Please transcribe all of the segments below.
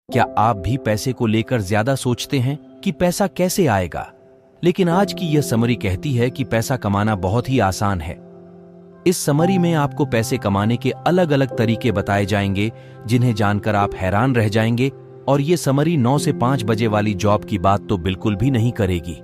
क्या आप भी पैसे को लेकर ज्यादा सोचते हैं कि पैसा कैसे आएगा? लेकिन आज की यह समरी कहती है कि पैसा कमाना बहुत ही आसान है। इस समरी में आपको पैसे कमाने के अलग अलग तरीके बताए जाएंगे, जिन्हें जानकर आप हैरान रह जाएंगे। और ये समरी 9 से 5 बजे वाली जॉब की बात तो बिल्कुल भी नहीं करेगी।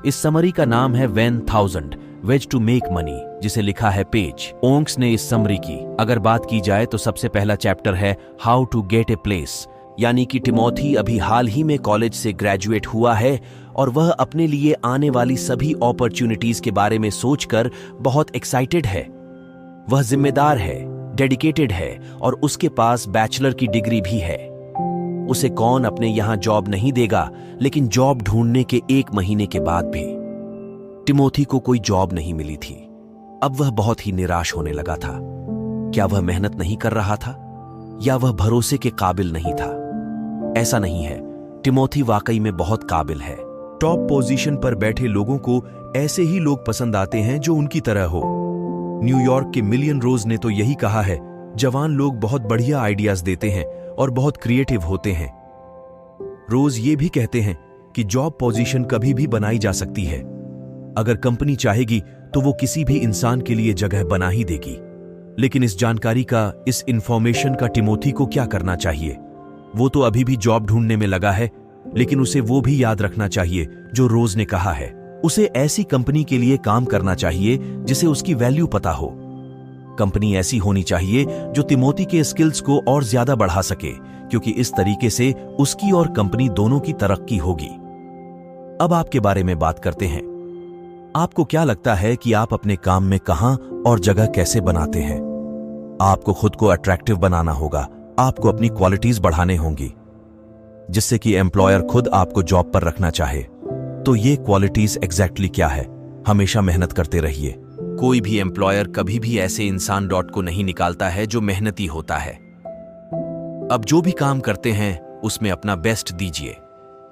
इस समरी का नाम है 1000 वेज टू मेक मनी, जिसे लिखा है पेज ओंग्स ने इस समरी की। अगर बात की जाए तो सबसे पहला चैप्टर है how to get a place, यानी कि टिमोथी अभी हाल ही में कॉलेज से ग्रेजुएट हुआ है और वह अपने लिए आने वाली सभी अपॉर्चुनिटीज के बारे में सोचकर बहुत एक्साइटेड है। वह जिम्मेदार है, डेडिकेटेड है और उसके पास बैचलर की डिग्री भी है। उसे कौन अपने यहां जॉब नहीं देगा, लेकिन जॉब ढूंढने के 1 महीने के बाद भी टिमोथी को कोई जॉब नहीं मिली थी। अब वह बहुत ही निराश होने लगा था। क्या वह मेहनत नहीं कर रहा था या वह भरोसे के काबिल नहीं था? ऐसा नहीं है, टिमोथी वाकई में बहुत काबिल है। टॉप पोजीशन पर बैठे लोगों को ऐसे ही लोग पसंद आते हैं जो उनकी तरह हो। न्यूयॉर्क के मिलियन रोज ने तो यही कहा है, जवान लोग बहुत बढ़िया आइडियाज देते हैं और बहुत क्रिएटिव होते हैं। रोज ये भी कहते हैं कि जॉब पोजीशन कभी भी बनाई जा सकती है। अगर कंपनी चाहेगी तो वो किसी भी इंसान के लिए जगह बना ही देगी। लेकिन इस जानकारी का, इस इंफॉर्मेशन का टिमोथी को क्या करना चाहिए? वो तो अभी भी जॉब ढूंढने में लगा है, लेकिन उसे वो भी याद रखना चाहिए जो रोज ने कहा है। उसे ऐसी कंपनी के लिए काम करना चाहिए जिसे उसकी वैल्यू पता हो। कंपनी ऐसी होनी चाहिए जो टिमोथी के स्किल्स को और ज्यादा बढ़ा सके, क्योंकि इस तरीके से उसकी और कंपनी दोनों की तरक्की होगी। अब आपके बारे में बात करते हैं। आपको क्या लगता है कि आप अपने काम में कहां और जगह कैसे बनाते हैं? आपको खुद को अट्रैक्टिव बनाना होगा। आपको अपनी क्वालिटीज बढ़ाने होंगी, जिससे कि एम्प्लॉयर खुद आपको जॉब पर रखना चाहे। तो ये क्वालिटीज एग्जैक्टली क्या है? हमेशा मेहनत करते रहिए। कोई भी एम्प्लॉयर कभी भी ऐसे इंसान को नहीं निकालता है जो मेहनती होता है। अब जो भी काम करते हैं उसमें अपना बेस्ट दीजिए।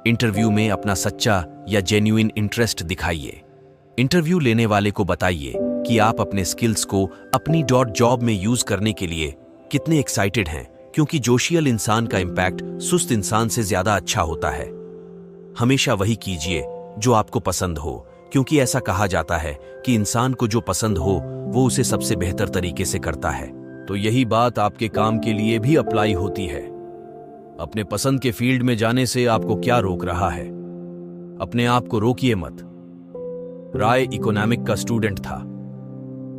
इंटरव्यू में अपना सच्चा या जेन्युइन इंटरेस्ट दिखाइए। इंटरव्यू लेने वाले को बताइए कि आप अपने स्किल्स को अपनी जॉब में यूज करने के लिए कितने एक्साइटेड हैं, क्योंकि जोशियल इंसान का इंपैक्ट सुस्त इंसान से ज्यादा अच्छा होता है। हमेशा वही कीजिए जो आपको पसंद हो, क्योंकि ऐसा कहा जाता है कि इंसान को जो पसंद हो वो उसे सबसे बेहतर तरीके से करता है। तो यही बात आपके काम के लिए भी अप्लाई होती है। अपने पसंद के फील्ड में जाने से आपको क्या रोक रहा है? अपने आप को रोकिए मत। राय इकोनॉमिक का स्टूडेंट था।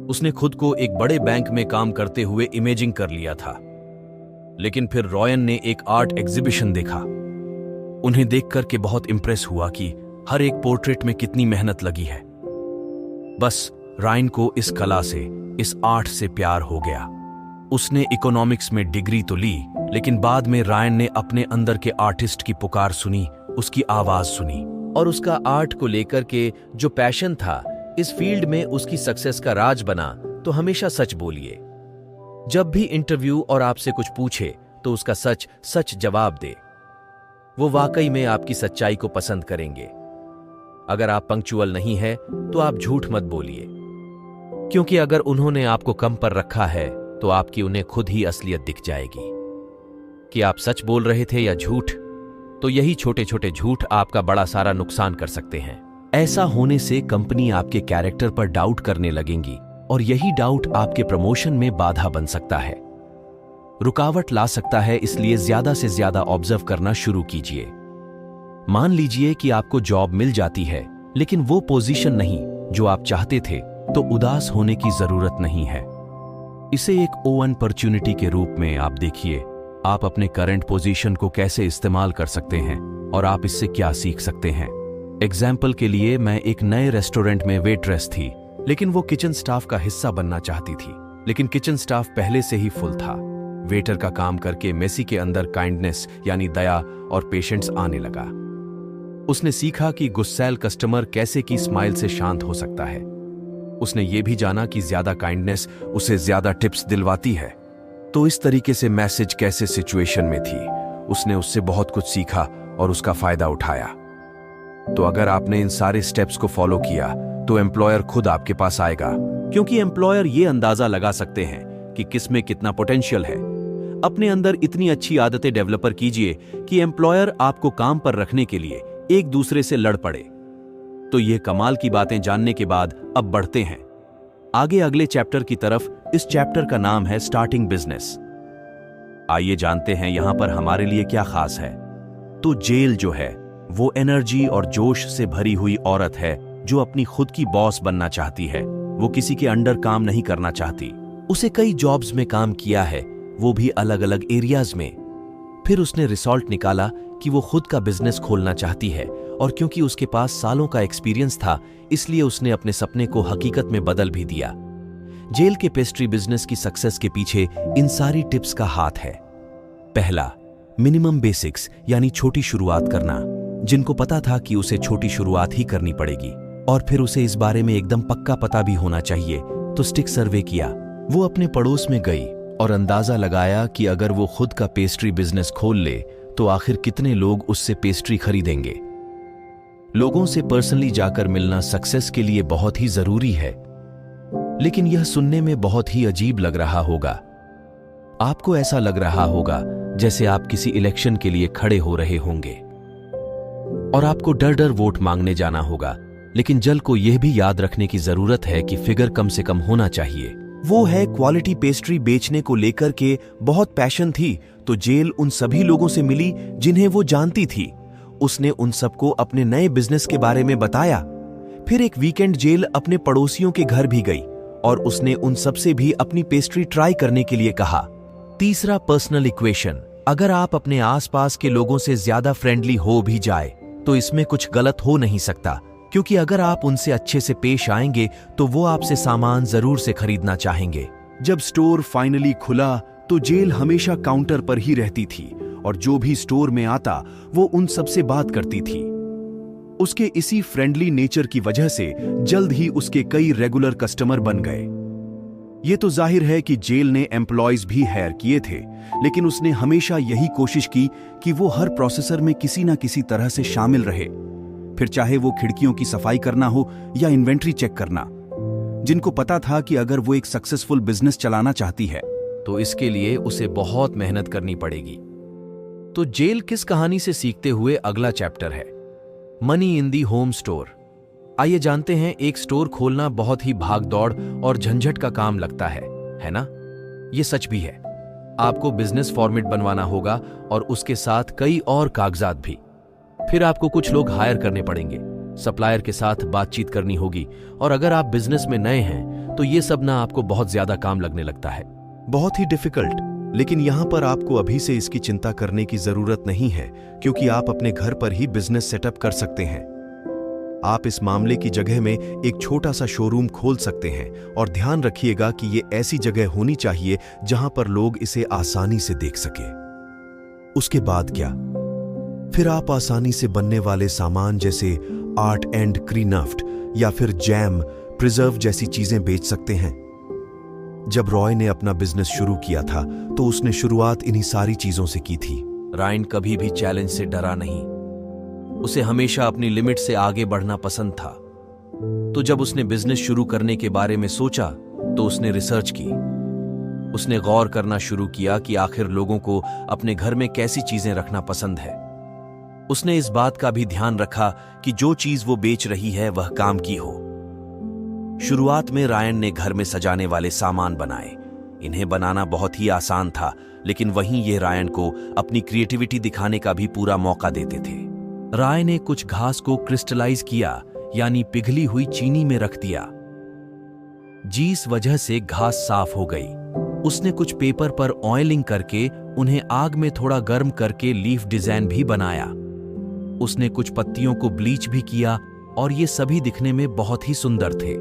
उसने खुद को एक बड़े बैंक में काम करते हुए इमेजिंग कर लिया था। लेकिन फिर रॉयन ने एक आर्ट एग्जीबिशन देखा। उन्हें देखकर के बहुत इंप्रेस हुआ कि हर एक पोर्ट्रेट में कितनी मेहनत लगी है। बस रायन को इस कला से, इस आर्ट से प्यार हो गया। उसने इकोनॉमिक्स में डिग्री तो ली, लेकिन बाद में रायन ने अपने अंदर के आर्टिस्ट की पुकार सुनी, उसकी आवाज सुनी, और उसका आर्ट को लेकर के जो पैशन था, इस फील्ड में उसकी सक्सेस का राज बना। तो हमेशा सच बोलिए। जब भी इंटरव्यू और आपसे कुछ पूछे तो उसका सच सच जवाब दे। वो वाकई में आपकी सच्चाई को पसंद करेंगे। अगर आप पंक्चुअल नहीं है तो आप झूठ मत बोलिए, क्योंकि अगर उन्होंने आपको कम पर रखा है तो आपकी उन्हें खुद ही असलियत दिख जाएगी कि आप सच बोल रहे थे या झूठ। तो यही छोटे छोटे झूठ आपका बड़ा सारा नुकसान कर सकते हैं। ऐसा होने से कंपनी आपके कैरेक्टर पर डाउट करने लगेंगी और यही डाउट आपके प्रमोशन में बाधा बन सकता है, रुकावट ला सकता है। इसलिए ज्यादा से ज्यादा ऑब्जर्व करना शुरू कीजिए। मान लीजिए कि आपको जॉब मिल जाती है, लेकिन वो पोजीशन नहीं जो आप चाहते थे, तो उदास होने की जरूरत नहीं है। इसे एक अपॉर्चुनिटी के रूप में आप देखिए। आप अपने करंट पोजीशन को कैसे इस्तेमाल कर सकते हैं और आप इससे क्या सीख सकते हैं। एग्जाम्पल के लिए, मैं एक नए रेस्टोरेंट में वेट्रेस थी, लेकिन वो किचन स्टाफ का हिस्सा बनना चाहती थी। लेकिन किचन स्टाफ पहले से ही फुल था। वेटर का काम करके मेसी के अंदर काइंडनेस यानी दया और पेशेंस आने लगा। उसने सीखा कि गुस्सैल कस्टमर कैसे की स्माइल से शांत हो सकता है। उसने ये भी जाना कि ज्यादा काइंडनेस उसे ज्यादा टिप्स दिलवाती है। तो इस तरीके से मैसेज कैसे सिचुएशन में थी, उसने उससे बहुत कुछ सीखा और उसका फायदा उठाया। तो अगर आपने इन सारे स्टेप्स को फॉलो किया तो एम्प्लॉयर खुद आपके पास आएगा, क्योंकि एम्प्लॉयर ये अंदाजा लगा सकते हैं कि किस में कितना पोटेंशियल है। अपने अंदर इतनी अच्छी आदतें डेवलपर कीजिए कि एम्प्लॉयर आपको काम पर रखने के लिए एक दूसरे से लड़ पड़े। तो ये कमाल की बातें जानने के बाद अब बढ़ते हैं आगे अगले चैप्टर की तरफ। इस चैप्टर का नाम है स्टार्टिंग बिजनेस। आइए जानते हैं यहां पर हमारे लिए क्या खास है। तो जेल जो है वो एनर्जी और जोश से भरी हुई औरत है जो अपनी खुद की बॉस बनना चाहती है। वो किसी के अंडर काम नहीं करना चाहती। उसे कई जॉब्स में काम किया है, वो भी अलग अलग एरियाज में। फिर उसने रिजल्ट निकाला कि वो खुद का बिजनेस खोलना चाहती है, और क्योंकि उसके पास सालों का एक्सपीरियंस था इसलिए उसने अपने सपने को हकीकत में बदल भी दिया। जेल के पेस्ट्री बिजनेस की सक्सेस के पीछे इन सारी टिप्स का हाथ है। पहला, मिनिमम बेसिक्स यानी छोटी शुरुआत करना। जिनको पता था कि उसे छोटी शुरुआत ही करनी पड़ेगी और फिर उसे इस बारे में एकदम पक्का पता भी होना चाहिए, तो स्टिक सर्वे किया। वो अपने पड़ोस में गई और अंदाजा लगाया कि अगर वो खुद का पेस्ट्री बिजनेस खोल ले तो आखिर कितने लोग उससे पेस्ट्री खरीदेंगे। लोगों से पर्सनली जाकर मिलना सक्सेस के लिए बहुत ही जरूरी है। लेकिन यह सुनने में बहुत ही अजीब लग रहा होगा। आपको ऐसा लग रहा होगा जैसे आप किसी इलेक्शन के लिए खड़े हो रहे होंगे और आपको डर डर वोट मांगने जाना होगा। लेकिन जल को यह भी याद रखने की जरूरत है कि फिगर कम से कम होना चाहिए। वो है क्वालिटी पेस्ट्री बेचने को लेकर के बहुत पैशन थी, तो जेल उन सभी लोगों से मिली जिन्हें वो जानती थी। उसने उन सबको अपने नए बिजनेस के बारे में बताया। फिर एक वीकेंड जेल अपने पड़ोसियों के घर भी गई और उसने उन सबसे भी अपनी पेस्ट्री ट्राई करने के लिए कहा। तीसरा, पर्सनल इक्वेशन। अगर आप अपने आसपास के लोगों से ज्यादा फ्रेंडली हो भी जाए तो इसमें कुछ गलत हो नहीं सकता, क्योंकि अगर आप उनसे अच्छे से पेश आएंगे तो वो आपसे सामान जरूर से खरीदना चाहेंगे। जब स्टोर फाइनली खुला तो जेल हमेशा काउंटर पर ही रहती थी और जो भी स्टोर में आता वो उन सबसे बात करती थी। उसके इसी फ्रेंडली नेचर की वजह से जल्द ही उसके कई रेगुलर कस्टमर बन गए। ये तो जाहिर है कि जेल ने एम्प्लॉयज भी हायर किए थे, लेकिन उसने हमेशा यही कोशिश की कि वो हर प्रोसेसर में किसी ना किसी तरह से शामिल रहे, फिर चाहे वो खिड़कियों की सफाई करना हो या इन्वेंट्री चेक करना। जिनको पता था कि अगर वो एक सक्सेसफुल बिजनेस चलाना चाहती है तो इसके लिए उसे बहुत मेहनत करनी पड़ेगी। तो जेल किस कहानी से सीखते हुए अगला चैप्टर है money in the home store. आइए जानते हैं, एक स्टोर खोलना बहुत ही भागदौड़ और झंझट का काम लगता है ना? ये सच भी है। आपको बिजनेस फॉर्मेट बनवाना होगा और उसके साथ कई और कागजात भी। फिर आपको कुछ लोग हायर करने पड़ेंगे, सप्लायर के साथ बातचीत करनी होगी, और अगर आप बिजनेस में नए हैं तो ये सब ना आपको बहुत ज्यादा काम लगने लगता है। बहुत ही डिफिकल्ट। लेकिन यहां पर आपको अभी से इसकी चिंता करने की जरूरत नहीं है, क्योंकि आप अपने घर पर ही बिजनेस सेटअप कर सकते हैं। आप इस मामले की जगह में एक छोटा सा शोरूम खोल सकते हैं, और ध्यान रखिएगा कि ये ऐसी जगह होनी चाहिए जहां पर लोग इसे आसानी से देख सके। उसके बाद क्या? फिर आप आसानी से बनने वाले सामान जैसे आर्ट एंड क्रीनफ्ट या फिर जैम, प्रिजर्व जैसी चीजें बेच सकते हैं। जब रॉय ने अपना बिजनेस शुरू किया था तो उसने शुरुआत इन्हीं सारी चीजों से की थी। रायन कभी भी चैलेंज से डरा नहीं। उसे हमेशा अपनी लिमिट से आगे बढ़ना पसंद था। तो जब उसने बिजनेस शुरू करने के बारे में सोचा तो उसने रिसर्च की। उसने गौर करना शुरू किया कि आखिर लोगों को अपने घर में कैसी चीजें रखना पसंद है। उसने इस बात का भी ध्यान रखा कि जो चीज वो बेच रही है वह काम की हो। शुरुआत में रायन ने घर में सजाने वाले सामान बनाए। इन्हें बनाना बहुत ही आसान था, लेकिन वहीं ये रायन को अपनी क्रिएटिविटी दिखाने का भी पूरा मौका देते थे। राय ने कुछ घास को क्रिस्टलाइज किया, यानी पिघली हुई चीनी में रख दिया। जिस वजह से घास साफ हो गई। उसने कुछ पेपर पर ऑयलिंग करके उन्हें आग में थोड़ा गर्म करके लीफ डिजाइन भी बनाया। उसने कुछ पत्तियों को ब्लीच भी किया और ये सभी दिखने में बहुत ही सुंदर थे,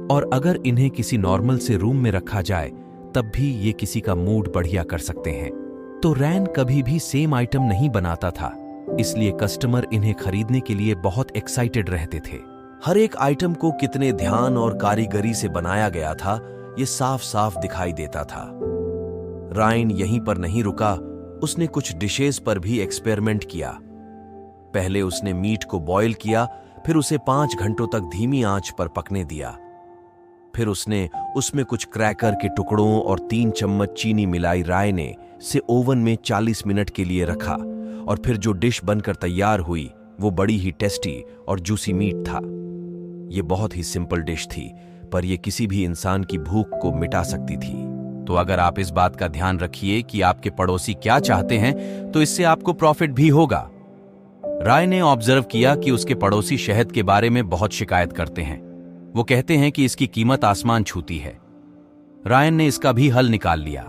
और अगर इन्हें किसी नॉर्मल से रूम में रखा जाए तब भी ये किसी का मूड बढ़िया कर सकते हैं। तो रैन कभी भी सेम आइटम नहीं बनाता था, इसलिए कस्टमर इन्हें खरीदने के लिए बहुत एक्साइटेड रहते थे। हर एक आइटम को कितने ध्यान और कारीगरी से बनाया गया था ये साफ साफ दिखाई देता था। रायन यहीं पर नहीं रुका, उसने कुछ डिशेस पर भी एक्सपेरिमेंट किया। पहले उसने मीट को बॉयल किया, फिर उसे 5 घंटों तक धीमी आंच पर पकने दिया। फिर उसने उसमें कुछ क्रैकर के टुकड़ों और 3 चम्मच चीनी मिलाई। राय ने से ओवन में 40 मिनट के लिए रखा और फिर जो डिश बनकर तैयार हुई वो बड़ी ही टेस्टी और जूसी मीट था। ये बहुत ही सिंपल डिश थी, पर यह किसी भी इंसान की भूख को मिटा सकती थी। तो अगर आप इस बात का ध्यान रखिए कि आपके पड़ोसी क्या चाहते हैं, तो इससे आपको प्रॉफिट भी होगा। राय ने ऑब्जर्व किया कि उसके पड़ोसी शहद के बारे में बहुत शिकायत करते हैं। वो कहते हैं कि इसकी कीमत आसमान छूती है। रायन ने इसका भी हल निकाल लिया।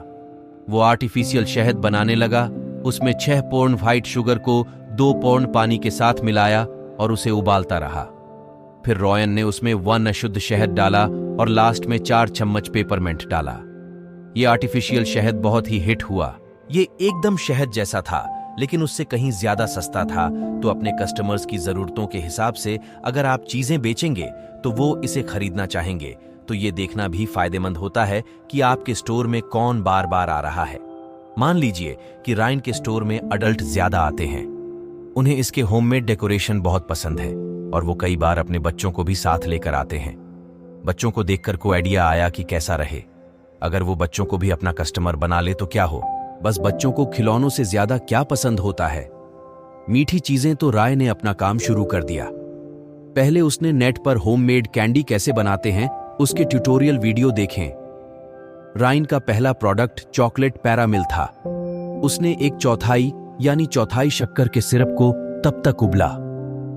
वो आर्टिफिशियल शहद बनाने लगा। उसमें 6 पौंड व्हाइट शुगर को 2 पौंड पानी के साथ मिलाया और उसे उबालता रहा। फिर रॉयन ने उसमें 1 अशुद्ध शहद डाला और लास्ट में 4 चम्मच पेपरमिंट डाला। ये आर्टिफिशियल शहद बहुत ही हिट हुआ। ये एकदम शहद जैसा था, लेकिन उससे कहीं ज्यादा सस्ता था। तो अपने कस्टमर्स की जरूरतों के हिसाब से अगर आप चीजें बेचेंगे तो वो इसे खरीदना चाहेंगे। तो ये देखना भी फायदेमंद होता है कि आपके स्टोर में कौन बार बार आ रहा है। मान लीजिए कि रायन के स्टोर में अडल्ट ज्यादा आते हैं। उन्हें इसके होममेड डेकोरेशन बहुत पसंद है और वो कई बार अपने बच्चों को भी साथ लेकर आते हैं। बच्चों को देखकर को आइडिया आया कि कैसा रहे अगर वो बच्चों को भी अपना कस्टमर बना ले तो क्या हो। बस बच्चों को खिलौनों से ज्यादा क्या पसंद होता है? मीठी चीजें। तो राय ने अपना काम शुरू कर दिया। पहले उसने नेट पर होममेड कैंडी कैसे बनाते हैं उसके ट्यूटोरियल वीडियो देखें। रायन का पहला प्रोडक्ट चॉकलेट पैरामिल था। उसने 1/4 यानी चौथाई शक्कर के सिरप को तब तक उबला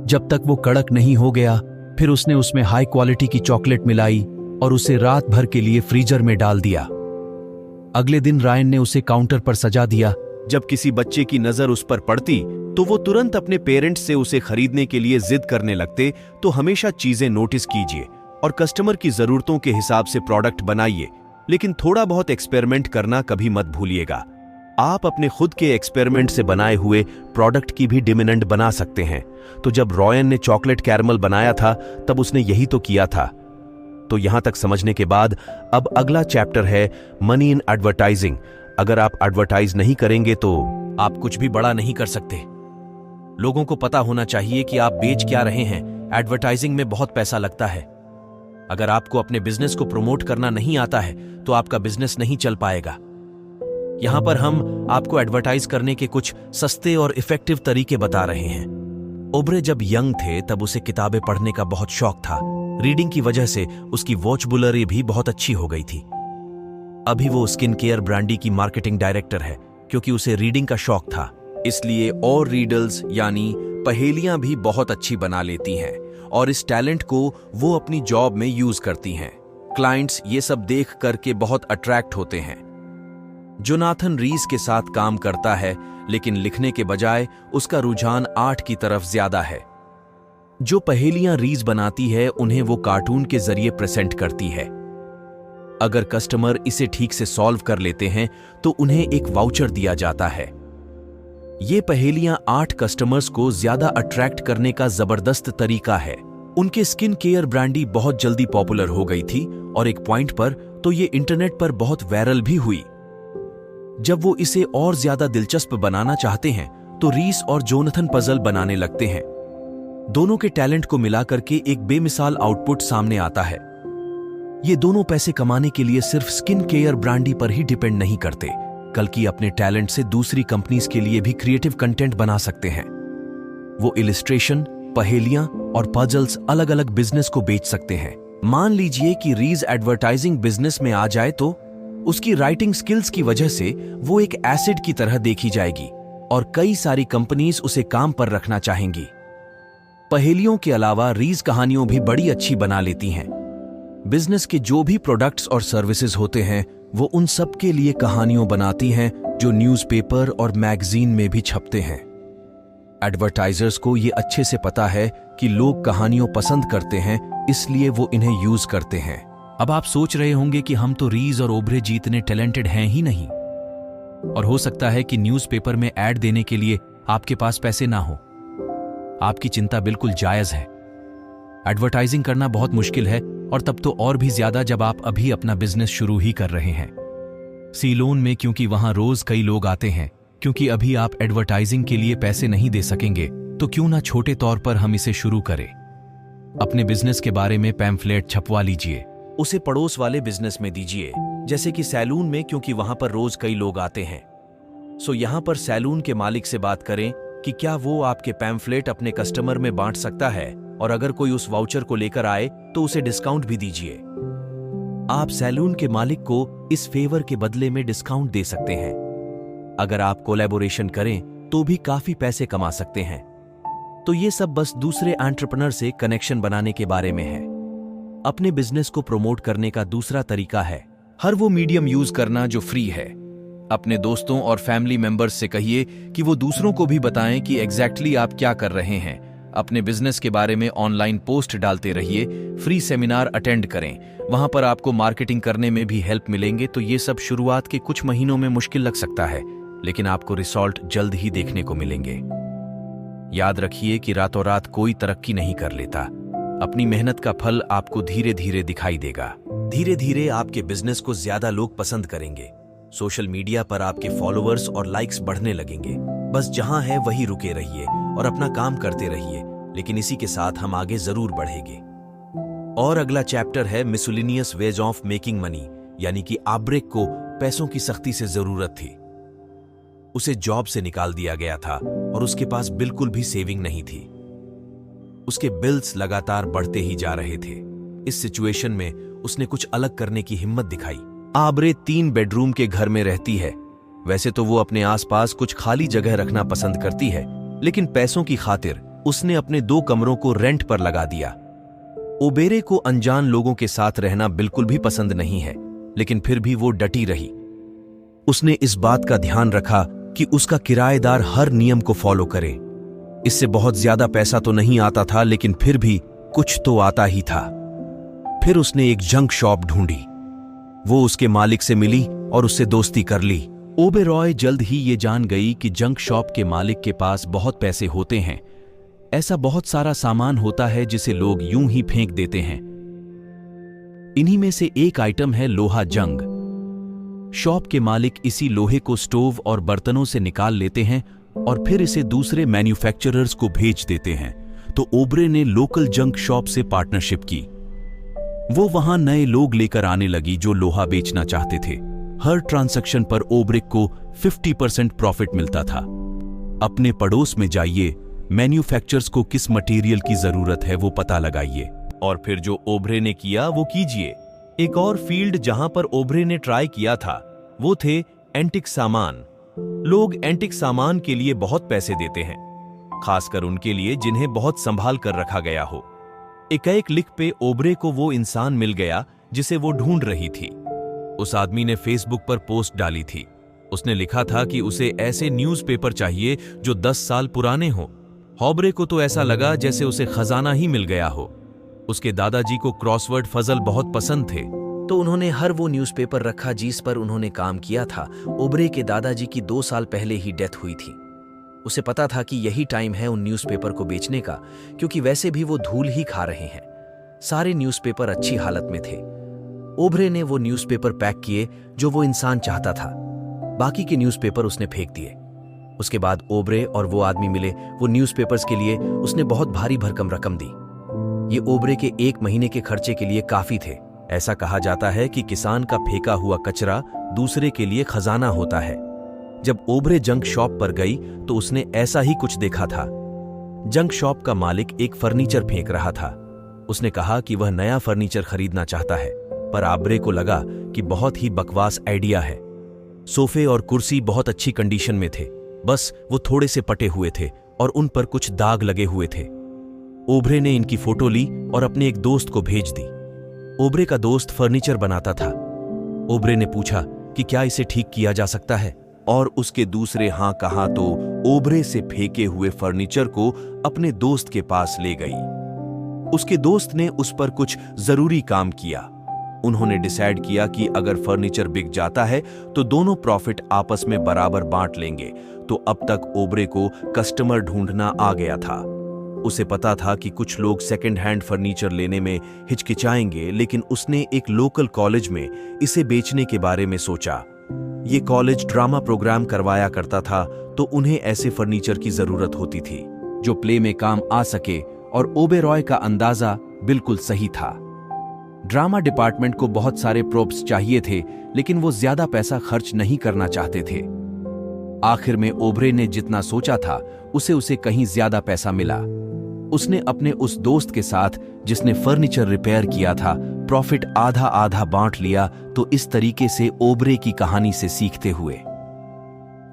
जब तक वो कड़क नहीं हो गया। फिर उसने उसमें हाई क्वालिटी की चॉकलेट मिलाई और उसे रात भर के लिए फ्रीजर में डाल दिया। अगले दिन रायन ने उसे काउंटर पर सजा दिया। जब किसी बच्चे की नजर उस पर पड़ती तो वो तुरंत अपने पेरेंट्स से उसे खरीदने के लिए जिद करने लगते। तो हमेशा चीजें नोटिस कीजिए और कस्टमर की जरूरतों के हिसाब से प्रोडक्ट बनाइए, लेकिन थोड़ा बहुत एक्सपेरिमेंट करना कभी मत भूलिएगा। आप अपने खुद के एक्सपेरिमेंट से बनाए हुए प्रोडक्ट की भी डिमिनेंट बना सकते हैं। तो जब रॉयन ने चॉकलेट कैरमल बनाया था तब उसने यही तो किया था। तो यहां तक समझने के बाद अब अगला चैप्टर है मनी इन एडवर्टाइजिंग। अगर आप एडवर्टाइज नहीं करेंगे तो आप कुछ भी बड़ा नहीं कर सकते। लोगों को पता होना चाहिए कि आप बेच क्या रहे हैं। एडवर्टाइजिंग में बहुत पैसा लगता है। अगर आपको अपने बिजनेस को प्रमोट करना नहीं आता है तो आपका बिजनेस नहीं चल पाएगा। यहां पर हम आपको एडवर्टाइज करने के कुछ सस्ते और इफेक्टिव तरीके बता रहे हैं। ओब्रे जब यंग थे तब उसे किताबें पढ़ने का बहुत शौक था। रीडिंग की वजह से उसकी वॉचबुलरी भी बहुत अच्छी हो गई थी। अभी वो स्किन केयर ब्रांडी की मार्केटिंग डायरेक्टर है क्योंकि उसे रीडिंग का शौक था। इसलिए और रीडल्स यानी पहेलियां भी बहुत अच्छी बना लेती हैं और इस टैलेंट को वो अपनी जॉब में यूज करती हैं। क्लाइंट्स ये सब देख करके बहुत अट्रैक्ट होते हैं। जोनाथन रीस के साथ काम करता है, लेकिन लिखने के बजाय उसका रुझान आर्ट की तरफ ज्यादा है। जो पहेलियां रीस बनाती है उन्हें वो कार्टून के जरिए प्रेजेंट करती है। अगर कस्टमर इसे ठीक से सॉल्व कर लेते हैं तो उन्हें एक वाउचर दिया जाता है। ये पहेलियां आर्ट कस्टमर्स को ज्यादा अट्रैक्ट करने का जबरदस्त तरीका है। उनके स्किन केयर ब्रांडी बहुत जल्दी पॉपुलर हो गई थी और एक पॉइंट पर तो ये इंटरनेट पर बहुत वायरल भी हुई। जब वो इसे और ज्यादा दिलचस्प बनाना चाहते हैं तो रीस और जोनाथन पजल बनाने लगते हैं। दोनों के टैलेंट को मिलाकर के एक बेमिसाल आउटपुट सामने आता है। ये दोनों पैसे कमाने के लिए सिर्फ स्किन केयर ब्रांडी पर ही डिपेंड नहीं करते, बल्कि अपने टैलेंट से दूसरी कंपनीज के लिए भी क्रिएटिव कंटेंट बना सकते हैं। वो इलिस्ट्रेशन, पहेलियां और पजल्स अलग अलग बिजनेस को बेच सकते हैं। मान लीजिए कि रीज एडवर्टाइजिंग बिजनेस में आ जाए तो उसकी राइटिंग स्किल्स की वजह से वो एक एसिड की तरह देखी जाएगी और कई सारी कंपनीज उसे काम पर रखना चाहेंगी। पहेलियों के अलावा रीज कहानियों भी बड़ी अच्छी बना लेती हैं। बिजनेस के जो भी प्रोडक्ट्स और सर्विसेज होते हैं वो उन सब के लिए कहानियों बनाती हैं जो न्यूज़पेपर और मैगजीन में भी छपते हैं। एडवर्टाइजर्स को ये अच्छे से पता है कि लोग कहानियों पसंद करते हैं, इसलिए वो इन्हें यूज करते हैं। अब आप सोच रहे होंगे कि हम तो रीज और ओब्रे जी इतने टैलेंटेड हैं ही नहीं, और हो सकता है कि न्यूज़पेपर में ऐड देने के लिए आपके पास पैसे ना हो। आपकी चिंता बिल्कुल जायज है। एडवर्टाइजिंग करना बहुत मुश्किल है, और तब तो और भी ज्यादा जब आप अभी अपना बिजनेस शुरू ही कर रहे हैं। सीलोन में क्योंकि वहां रोज कई लोग आते हैं, क्योंकि अभी आप एडवर्टाइजिंग के लिए पैसे नहीं दे सकेंगे, तो क्यों ना छोटे तौर पर हम इसे शुरू करें। अपने बिजनेस के बारे में पैम्फलेट छपवा लीजिए, उसे पड़ोस वाले बिजनेस में दीजिए, जैसे कि सैलून में, क्योंकि वहां पर रोज कई लोग आते हैं। सो यहाँ पर सैलून के मालिक से बात करें कि क्या वो आपके पैम्फलेट अपने कस्टमर में बांट सकता है, और अगर कोई उस वाउचर को लेकर आए तो उसे डिस्काउंट भी दीजिए। आप सैलून के मालिक को इस फेवर के बदले में डिस्काउंट दे सकते हैं। अगर आप कोलैबोरेशन करें तो भी काफी पैसे कमा सकते हैं। तो ये सब बस दूसरे एंटरप्रेन्योर से कनेक्शन बनाने के बारे में है। अपने बिजनेस को प्रमोट करने का दूसरा तरीका है हर वो मीडियम यूज करना जो फ्री है। अपने दोस्तों और फैमिली मेंबर्स से कहिए कि वो दूसरों को भी बताएं कि एग्जैक्टली आप क्या कर रहे हैं। अपने बिजनेस के बारे में ऑनलाइन पोस्ट डालते रहिए, फ्री सेमिनार अटेंड करें, वहां पर आपको मार्केटिंग करने में भी हेल्प मिलेंगे। तो ये सब शुरुआत के कुछ महीनों में मुश्किल लग सकता है, लेकिन आपको रिजल्ट जल्द ही देखने को मिलेंगे। याद रखिए कि रातों रात कोई तरक्की नहीं कर लेता। अपनी मेहनत का फल आपको धीरे धीरे दिखाई देगा। धीरे धीरे आपके बिजनेस को ज्यादा लोग पसंद करेंगे। सोशल मीडिया पर आपके फॉलोअर्स और लाइक्स बढ़ने लगेंगे। बस जहां है वहीं रुके रहिए और अपना काम करते रहिए, लेकिन इसी के साथ हम आगे जरूर बढ़ेंगे। और अगला चैप्टर है miscellaneous ways of making money, यानी कि आब्रेक को पैसों की सख्ती से जरूरत थी। उसे जॉब से निकाल दिया गया था और उसके पास बिल्कुल भी सेविंग नहीं थी। उसके बिल्स लगातार बढ़ते ही जा रहे थे। इस सिचुएशन में उसने कुछ अलग करने की हिम्मत दिखाई। आब्रे 3 बेडरूम के घर में रहती है। वैसे तो वो अपने आसपास कुछ खाली जगह रखना पसंद करती है, लेकिन पैसों की खातिर उसने अपने 2 कमरों को रेंट पर लगा दिया। ओबेरे को अनजान लोगों के साथ रहना बिल्कुल भी पसंद नहीं है, लेकिन फिर भी वो डटी रही। उसने इस बात का ध्यान रखा कि उसका किराएदार हर नियम को फॉलो करे। इससे बहुत ज्यादा पैसा तो नहीं आता था, लेकिन फिर भी कुछ तो आता ही था। फिर उसने एक जंक शॉप ढूंढी। वो उसके मालिक से मिली और उससे दोस्ती कर ली। ओबेरॉय जल्द ही ये जान गई कि जंक शॉप के मालिक के पास बहुत पैसे होते हैं। ऐसा बहुत सारा सामान होता है जिसे लोग यूं ही फेंक देते हैं। इन्हीं में से एक आइटम है लोहा जंग। शॉप के मालिक इसी लोहे को स्टोव और बर्तनों से निकाल लेते हैं और फिर इसे दूसरे मैन्युफैक्चरर्स को भेज देते हैं। तो ओबरे ने लोकल जंक शॉप से पार्टनरशिप की। वो वहां नए लोग लेकर आने लगी जो लोहा बेचना चाहते थे। हर ट्रांजैक्शन पर ओब्रिक को 50% प्रॉफिट मिलता था। अपने पड़ोस में जाइए, मैन्युफैक्चरर्स को किस मटेरियल की जरूरत है वो पता लगाइए, और फिर जो ओब्रे ने किया वो कीजिए। एक और फील्ड जहां पर ओब्रे ने ट्राई किया था वो थे एंटिक सामान। लोग एंटिक सामान के लिए बहुत पैसे देते हैं, खासकर उनके लिए जिन्हें बहुत संभाल कर रखा गया हो। एक लिंक पे ओब्रे को वो इंसान मिल गया जिसे वो ढूंढ रही थी। उस आदमी ने फेसबुक पर पोस्ट डाली थी। उसने लिखा था कि उसे ऐसे न्यूज़पेपर चाहिए जो 10 साल पुराने हो। ओब्रे को तो ऐसा लगा जैसे उसे खजाना ही मिल गया हो। उसके दादाजी को क्रॉसवर्ड पजल बहुत पसंद थे, तो उन्होंने हर वो न्यूज़पेपर रखा जिस पर उन्होंने काम किया था। ओब्रे के दादाजी की 2 साल पहले ही डेथ हुई थी। उसे पता था कि यही टाइम है उन न्यूज़पेपर को बेचने का, क्योंकि वैसे भी वो धूल ही खा रहे हैं। सारे न्यूज़पेपर अच्छी हालत में थे। ओब्रे ने वो न्यूज़पेपर पैक किए जो वो इंसान चाहता था। बाकी के न्यूज़पेपर उसने फेंक दिए। उसके बाद ओब्रे और वो आदमी मिले। वो न्यूज़पेपर्स के लिए उसने बहुत भारी भरकम रकम दी। ये ओब्रे के 1 महीने के खर्चे के लिए काफी थे। ऐसा कहा जाता है कि किसान का फेंका हुआ कचरा दूसरे के लिए खजाना होता है। जब ओब्रे जंक शॉप पर गई तो उसने ऐसा ही कुछ देखा था। जंक शॉप का मालिक एक फर्नीचर फेंक रहा था। उसने कहा कि वह नया फर्नीचर खरीदना चाहता है, पर ओब्रे को लगा कि बहुत ही बकवास आइडिया है। सोफे और कुर्सी बहुत अच्छी कंडीशन में थे, बस वो थोड़े से पटे हुए थे और उन पर कुछ दाग लगे हुए थे। ओब्रे ने इनकी फोटो ली और अपने एक दोस्त को भेज दी। ओब्रे का दोस्त फर्नीचर बनाता था। ओब्रे ने पूछा कि क्या इसे ठीक किया जा सकता है, और उसके दूसरे हां कहा तो ओब्रे से फेंके हुए फर्नीचर को अपने दोस्त के पास ले गई। उसके दोस्त ने उस पर कुछ जरूरी काम किया। उन्होंने डिसाइड किया कि अगर फर्नीचर बिक जाता है तो दोनों प्रॉफिट आपस में बराबर बांट लेंगे। तो अब तक ओब्रे को कस्टमर ढूंढना आ गया था। उसे पता था कि कुछ लोग सेकंड हैंड फर्नीचर लेने में हिचकिचाएंगे, लेकिन उसने एक लोकल कॉलेज में इसे बेचने के बारे में सोचा। ये कॉलेज ड्रामा प्रोग्राम करवाया करता था, तो उन्हें ऐसे फर्नीचर की जरूरत होती थी जो प्ले में काम आ सके, और ओबेरॉय का अंदाजा बिल्कुल सही था। ड्रामा डिपार्टमेंट को बहुत सारे प्रोप्स चाहिए थे, लेकिन वो ज्यादा पैसा खर्च नहीं करना चाहते थे। आखिर में ओब्रे ने जितना सोचा था उसे कहीं ज्यादा पैसा मिला। उसने अपने उस दोस्त के साथ जिसने फर्नीचर रिपेयर किया था प्रॉफिट आधा आधा बांट लिया। तो इस तरीके से ओब्रे की कहानी से सीखते हुए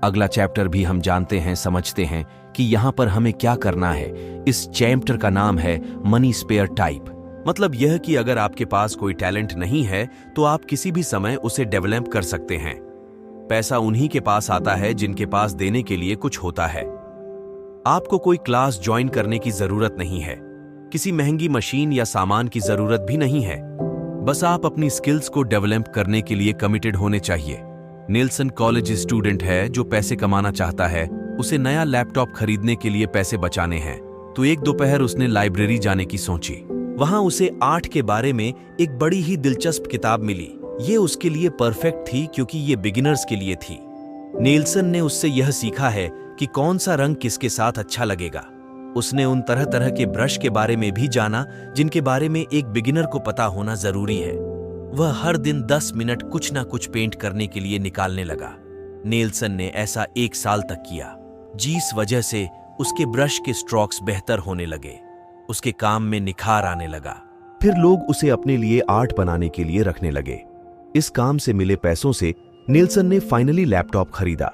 अगला चैप्टर भी हम जानते हैं, समझते हैं कि यहां पर हमें क्या करना है। इस चैप्टर का नाम है मनी स्पेयर टाइप। मतलब यह कि अगर आपके पास कोई टैलेंट नहीं है तो आप किसी भी समय उसे डेवलप कर सकते हैं। पैसा उन्हीं के पास आता है जिनके पास देने के लिए कुछ होता है। आपको कोई क्लास ज्वाइन करने की जरूरत नहीं है, किसी महंगी मशीन या सामान की जरूरत भी नहीं है। बस आप अपनी स्किल्स को डेवलप करने के लिए कमिटेड होने चाहिए। नेल्सन कॉलेज स्टूडेंट है जो पैसे कमाना चाहता है। उसे नया लैपटॉप खरीदने के लिए पैसे बचाने हैं। तो एक दोपहर उसने लाइब्रेरी जाने की सोची। वहां उसे आर्ट के बारे में एक बड़ी ही दिलचस्प किताब मिली। ये उसके लिए परफेक्ट थी क्योंकि ये बिगिनर्स के लिए थी। नेल्सन ने उससे यह सीखा है कि कौन सा रंग किसके साथ अच्छा लगेगा। उसने उन तरह तरह के ब्रश के बारे में भी जाना जिनके बारे में एक बिगिनर को पता होना जरूरी है। वह हर दिन 10 मिनट कुछ ना कुछ पेंट करने के लिए निकालने लगा। नेल्सन ने ऐसा 1 साल तक किया, जिस वजह से उसके ब्रश के स्ट्रोक्स बेहतर होने लगे। उसके काम में निखार आने लगा। फिर लोग उसे अपने लिए आर्ट बनाने के लिए रखने लगे। इस काम से मिले पैसों से नेल्सन ने फाइनली लैपटॉप खरीदा।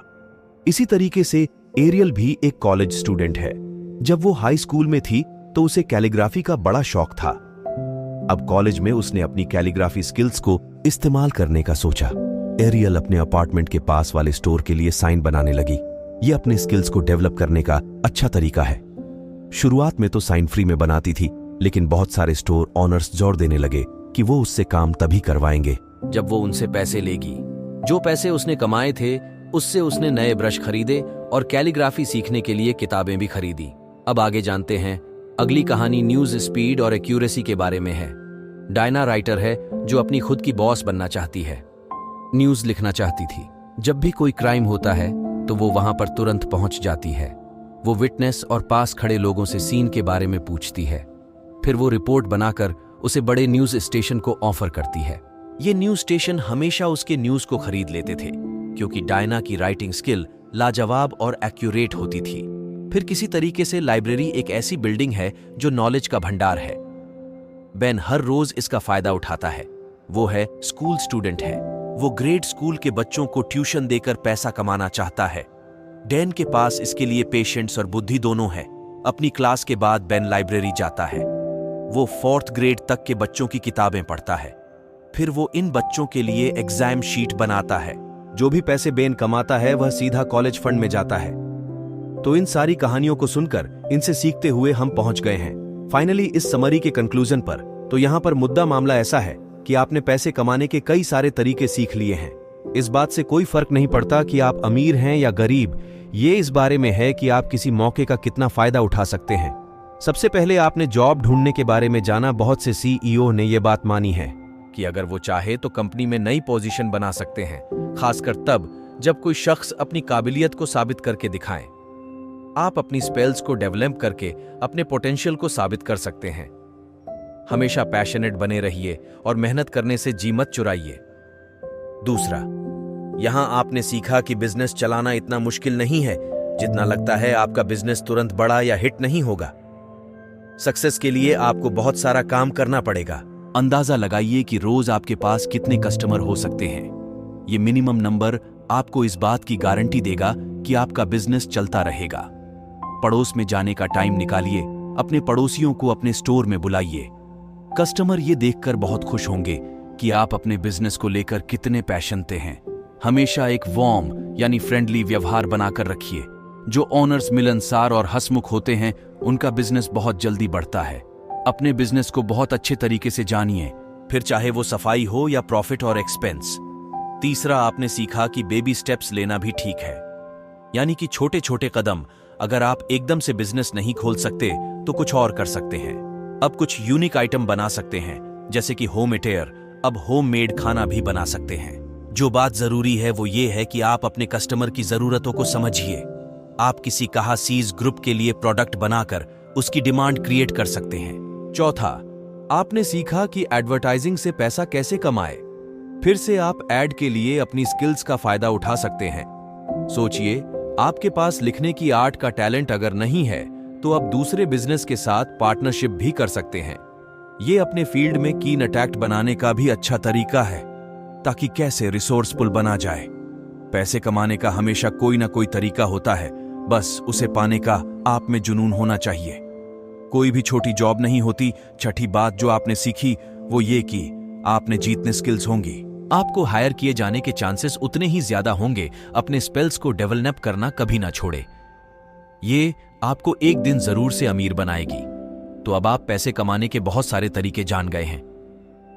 इसी तरीके से एरियल भी एक कॉलेज स्टूडेंट है। जब वो हाई स्कूल में थी तो उसे कैलीग्राफी का बड़ा शौक था। अब कॉलेज में उसने अपनी कैलीग्राफी स्किल्स को इस्तेमाल करने का सोचा। एरियल अपने अपार्टमेंट के पास वाले स्टोर के लिए साइन बनाने लगी। ये अपने स्किल्स को डेवलप करने का अच्छा तरीका है। शुरुआत में तो साइन फ्री में बनाती थी, लेकिन बहुत सारे स्टोर ऑनर्स जोर देने लगे कि वो उससे काम तभी करवाएंगे जब वो उनसे पैसे लेगी। जो पैसे उसने कमाए थे उससे उसने नए ब्रश खरीदे और कैलीग्राफी सीखने के लिए किताबें भी खरीदी। अब आगे जानते हैं। अगली कहानी न्यूज स्पीड और एक्यूरेसी के बारे में है। डायना राइटर है जो अपनी खुद की बॉस बनना चाहती है। न्यूज लिखना चाहती थी। जब भी कोई क्राइम होता है तो वो वहां पर तुरंत पहुंच जाती है। वो विटनेस और पास खड़े लोगों से सीन के बारे में पूछती है। फिर वो रिपोर्ट बनाकर उसे बड़े न्यूज स्टेशन को ऑफर करती है। ये न्यूज स्टेशन हमेशा उसके न्यूज को खरीद लेते थे क्योंकि डायना की राइटिंग स्किल लाजवाब और एक्यूरेट होती थी। फिर किसी तरीके से लाइब्रेरी एक ऐसी बिल्डिंग है जो नॉलेज का भंडार है। बेन हर रोज इसका फायदा उठाता है। वो है स्कूल स्टूडेंट है। वो ग्रेड स्कूल के बच्चों को ट्यूशन देकर पैसा कमाना चाहता है। डैन के पास इसके लिए पेशेंस और बुद्धि दोनों है। अपनी क्लास के बाद बेन लाइब्रेरी जाता है। वो 4th ग्रेड तक के बच्चों की किताबें पढ़ता है। फिर वो इन बच्चों के लिए एग्जाम शीट बनाता है। जो भी पैसे बेन कमाता है वह सीधा कॉलेज फंड में जाता है। तो इन सारी कहानियों को सुनकर इनसे सीखते हुए हम पहुंच गए हैं फाइनली इस समरी के कंक्लूजन पर। तो यहां पर मुद्दा मामला ऐसा है कि आपने पैसे कमाने के कई सारे तरीके सीख लिए हैं। इस बात से कोई फर्क नहीं पड़ता कि आप अमीर हैं या गरीब। ये इस बारे में है कि आप किसी मौके का कितना फायदा उठा सकते हैं। सबसे पहले आपने जॉब ढूंढने के बारे में जाना। बहुत से सीईओ ने यह बात मानी है कि अगर वो चाहे तो कंपनी में नई पोजीशन बना सकते हैं, खासकर तब जब कोई शख्स अपनी काबिलियत को साबित करके दिखाए। आप अपनी स्पेल्स को डेवलप करके अपने पोटेंशियल को साबित कर सकते हैं। हमेशा पैशनेट बने रहिए और मेहनत करने से जी मत चुराइए। दूसरा, यहां आपने सीखा कि बिजनेस चलाना इतना मुश्किल नहीं है जितना लगता है। आपका बिजनेस तुरंत बड़ा या हिट नहीं होगा। सक्सेस के लिए आपको बहुत सारा काम करना पड़ेगा। अंदाजा लगाइए कि रोज आपके पास कितने कस्टमर हो सकते हैं। ये मिनिमम नंबर आपको इस बात की गारंटी देगा कि आपका बिजनेस चलता रहेगा। पड़ोस में जाने का टाइम निकालिए। अपने पड़ोसियों को अपने स्टोर में बुलाइए। कस्टमर ये देखकर बहुत खुश होंगे कि आप अपने बिजनेस को लेकर कितने पैशनेट हैं। हमेशा एक वार्म यानी फ्रेंडली व्यवहार बनाकर रखिए। जो ओनर्स मिलनसार और हंसमुख होते हैं उनका बिजनेस बहुत जल्दी बढ़ता है। अपने बिजनेस को बहुत अच्छे तरीके से जानिए, फिर चाहे वो सफाई हो या प्रॉफिट और एक्सपेंस। तीसरा, आपने सीखा कि बेबी स्टेप्स लेना भी ठीक है, यानी कि छोटे छोटे कदम। अगर आप एकदम से बिजनेस नहीं खोल सकते तो कुछ और कर सकते हैं। अब कुछ यूनिक आइटम बना सकते हैं, जैसे कि होम एटेयर। अब होम मेड खाना भी बना सकते हैं। जो बात जरूरी है वो ये है कि आप अपने कस्टमर की जरूरतों को समझिए। आप किसी कहासीज ग्रुप के लिए प्रोडक्ट बनाकर उसकी डिमांड क्रिएट कर सकते हैं। चौथा, आपने सीखा कि एडवर्टाइजिंग से पैसा कैसे कमाए। फिर से आप एड के लिए अपनी स्किल्स का फायदा उठा सकते हैं। सोचिए आपके पास लिखने की आर्ट का टैलेंट अगर नहीं है तो आप दूसरे बिजनेस के साथ पार्टनरशिप भी कर सकते हैं। ये अपने फील्ड में कीन अटैक्ट बनाने का भी अच्छा तरीका है ताकि कैसे रिसोर्सफुल बना जाए। पैसे कमाने का हमेशा कोई ना कोई तरीका होता है, बस उसे पाने का आप में जुनून होना चाहिए। कोई भी छोटी जॉब नहीं होती। छठी बात जो आपने सीखी वो ये कि आपने जीतने स्किल्स होंगी। आपको हायर किए जाने के चांसेस उतने ही ज्यादा होंगे। अपने स्पेल्स को डेवलप करना कभी ना छोड़े, ये आपको एक दिन जरूर से अमीर बनाएगी। तो अब आप पैसे कमाने के बहुत सारे तरीके जान गए हैं।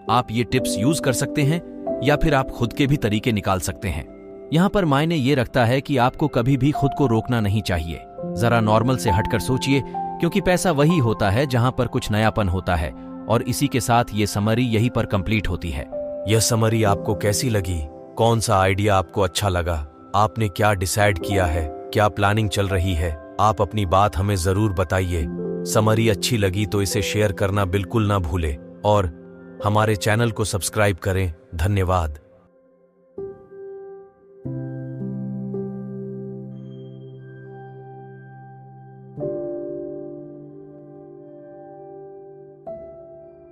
आप ये टिप्स यूज कर सकते हैं या फिर आप खुद के भी तरीके निकाल सकते हैं। यहां पर मायने ये रखता है कि आपको कभी भी खुद को रोकना नहीं चाहिए। जरा नॉर्मल से हटकर सोचिए, क्योंकि पैसा वही होता है जहां पर कुछ नयापन होता है। और इसी के साथ ये समरी यहीं पर कंप्लीट होती है। यह समरी आपको कैसी लगी? कौन सा आइडिया आपको अच्छा लगा? आपने क्या डिसाइड किया है? क्या प्लानिंग चल रही है? आप अपनी बात हमें जरूर बताइए। समरी अच्छी लगी तो इसे शेयर करना बिल्कुल ना भूले और हमारे चैनल को सब्सक्राइब करें। धन्यवाद।